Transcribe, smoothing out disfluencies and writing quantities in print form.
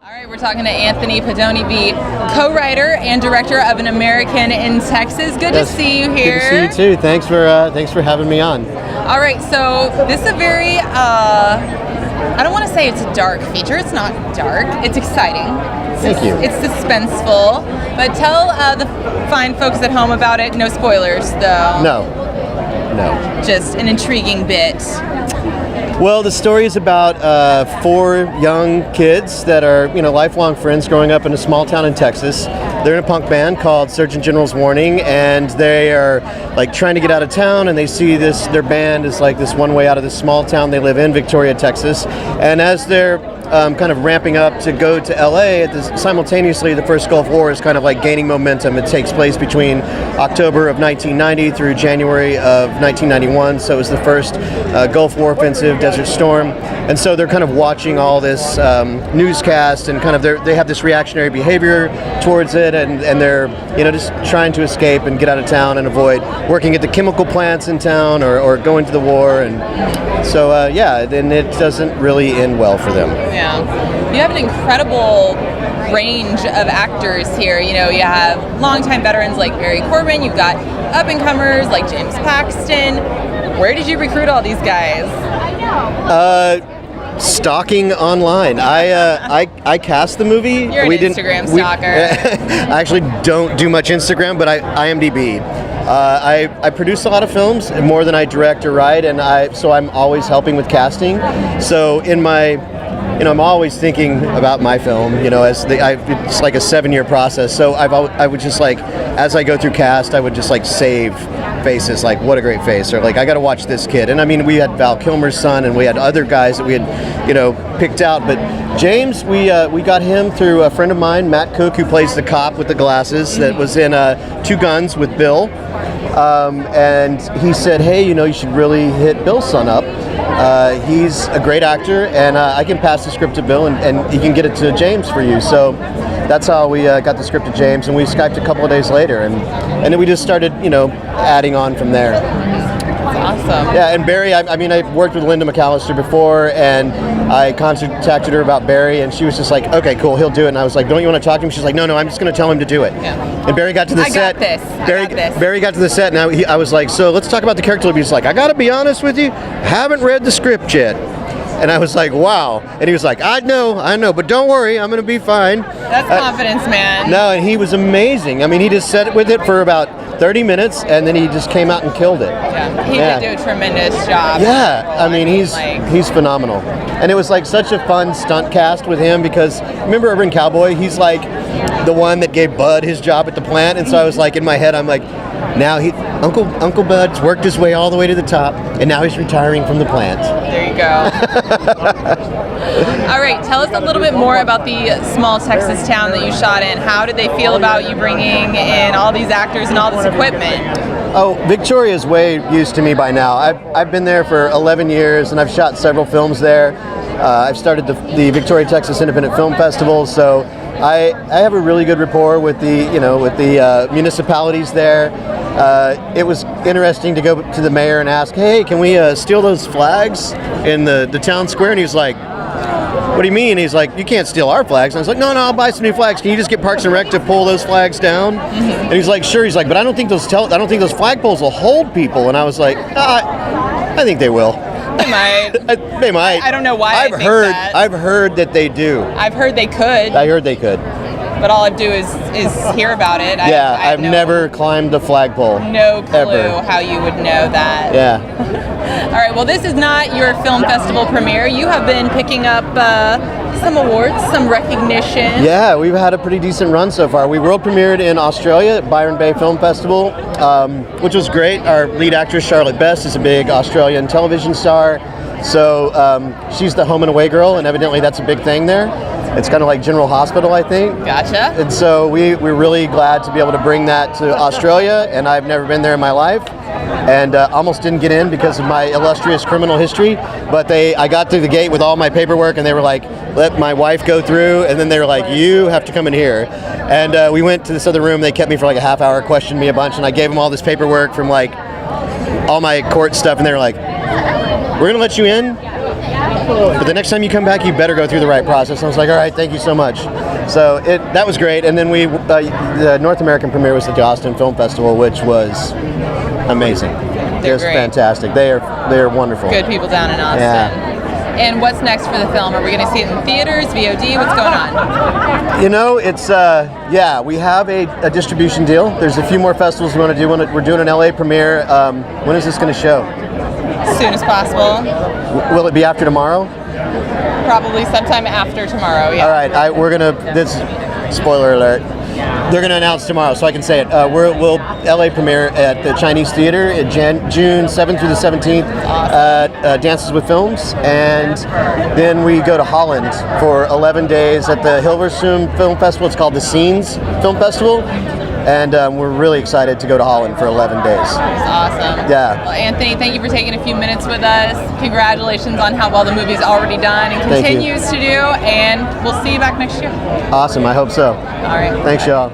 All right, we're talking to Anthony Pedone, the co-writer and director of An American in Texas. Good to see you here. Good to see you too. Thanks for having me on. All right, so this is a very, I don't want to say it's a dark feature. It's not dark. It's exciting. Thank you. It's suspenseful. But tell the fine folks at home about it. No spoilers, though. No. Just an intriguing bit. Well, the story is about 4 young kids that are, lifelong friends growing up in a small town in Texas. They're in a punk band called Surgeon General's Warning, and they are like trying to get out of town, and they see their band is like this one way out of this small town they live in, Victoria, Texas. And as they're kind of ramping up to go to LA, simultaneously the first Gulf War is kind of like gaining momentum. It takes place between October of 1990 through January of 1991, so it was the first Gulf War offensive, Desert Storm. And so they're kind of watching all this newscast, and kind of they have this reactionary behavior towards it, and they're just trying to escape and get out of town and avoid working at the chemical plants in town or going to the war. And so then it doesn't really end well for them. Yeah, you have an incredible range of actors here. You have longtime veterans like Barry Corbin. You've got up-and-comers like James Paxton. Where did you recruit all these guys? Stalking online. I cast the movie. You're an Instagram stalker. I actually don't do much Instagram, but I IMDb. I produce a lot of films, more than I direct or write, and so I'm always helping with casting. So in my I'm always thinking about my film, it's like a 7-year process. So I would just as I go through cast, I would just save faces, like what a great face, or I got to watch this kid. And I mean, we had Val Kilmer's son, and we had other guys that we had, picked out. But James, we got him through a friend of mine, Matt Cook, who plays the cop with the glasses, that was in Two Guns with Bill. And he said, hey, you should really hit Bill's son up. He's a great actor, and I can pass the script to Bill, and he can get it to James for you. So that's how we got the script to James, and we Skyped a couple of days later, and then we just started, adding on from there. That's awesome. Yeah, and Barry, I worked with Linda McAllister before, and I contacted her about Barry, and she was just like, okay, cool, he'll do it. And I was like, don't you want to talk to him? She's like, no, I'm just going to tell him to do it. Yeah. And Barry got to the set. Barry got to the set, and I was like, so let's talk about the character. He's like, I got to be honest with you, haven't read the script yet. And I was like, wow. And he was like, I know, but don't worry, I'm going to be fine. That's confidence, man. No, and he was amazing. I mean, he just sat with it for about 30 minutes, and then he just came out and killed it. Yeah, he did do a tremendous job. Yeah, I mean, he's phenomenal. And it was such a fun stunt cast with him, because remember Urban Cowboy? He's the one that gave Bud his job at the plant, and so I was in my head, I'm like, now Uncle Bud's worked his way all the way to the top, and now he's retiring from the plant. There you go. All right, tell us a little bit more about the small Texas town that you shot in. How did they feel about you bringing in all these actors and all this equipment? Oh, Victoria's way used to me by now. I've been there for 11 years, and I've shot several films there. I've started the Victoria, Texas Independent Film Festival, so I have a really good rapport with the municipalities there. It was interesting to go to the mayor and ask, hey, can we steal those flags in the town square? And he's like, what do you mean? He's like, you can't steal our flags. And I was like, no, I'll buy some new flags. Can you just get Parks and Rec to pull those flags down? And he's like, sure. He's like, but I don't think those flagpoles will hold people. And I was like, I think they will. They might. They might. I don't know why. I've heard that they do. I've heard they could. I heard they could. But all I do is hear about it. I've never climbed a flagpole. No clue ever. How you would know that. Yeah. All right, well, this is not your film festival premiere. You have been picking up some awards, some recognition. Yeah, we've had a pretty decent run so far. We world premiered in Australia at Byron Bay Film Festival, which was great. Our lead actress, Charlotte Best, is a big Australian television star. So she's the home and away girl, and evidently that's a big thing there. It's kind of like General Hospital, I think. Gotcha. And so we're really glad to be able to bring that to Australia, and I've never been there in my life. And almost didn't get in because of my illustrious criminal history, but I got through the gate with all my paperwork, and they were like, let my wife go through, and then they were like, you have to come in here. And we went to this other room. They kept me for like a half hour, questioned me a bunch, and I gave them all this paperwork from like all my court stuff, and they were like, we're gonna let you in, but the next time you come back, you better go through the right process. I was like, all right, thank you so much. So that was great. And then the North American premiere was at the Austin Film Festival, which was amazing. It was fantastic. They are wonderful. Good people down in Austin. Yeah. And what's next for the film? Are we going to see it in theaters, VOD? What's going on? You know, it's we have a distribution deal. There's a few more festivals we want to do. We're doing an LA premiere. When is this going to show? As soon as possible. Will it be after tomorrow? Probably sometime after tomorrow. Yeah. All right, we're gonna. This spoiler alert. They're going to announce tomorrow, so I can say it. We'll LA premiere at the Chinese Theater in June 7th through the 17th at Dances with Films, and then we go to Holland for 11 days at the Hilversum Film Festival. It's called the Scenes Film Festival, and we're really excited to go to Holland for 11 days. That's awesome. Yeah. Well, Anthony, thank you for taking a few minutes with us. Congratulations on how well the movie's already done and continues to do, and we'll see you back next year. Awesome, I hope so. All right. Thanks, y'all.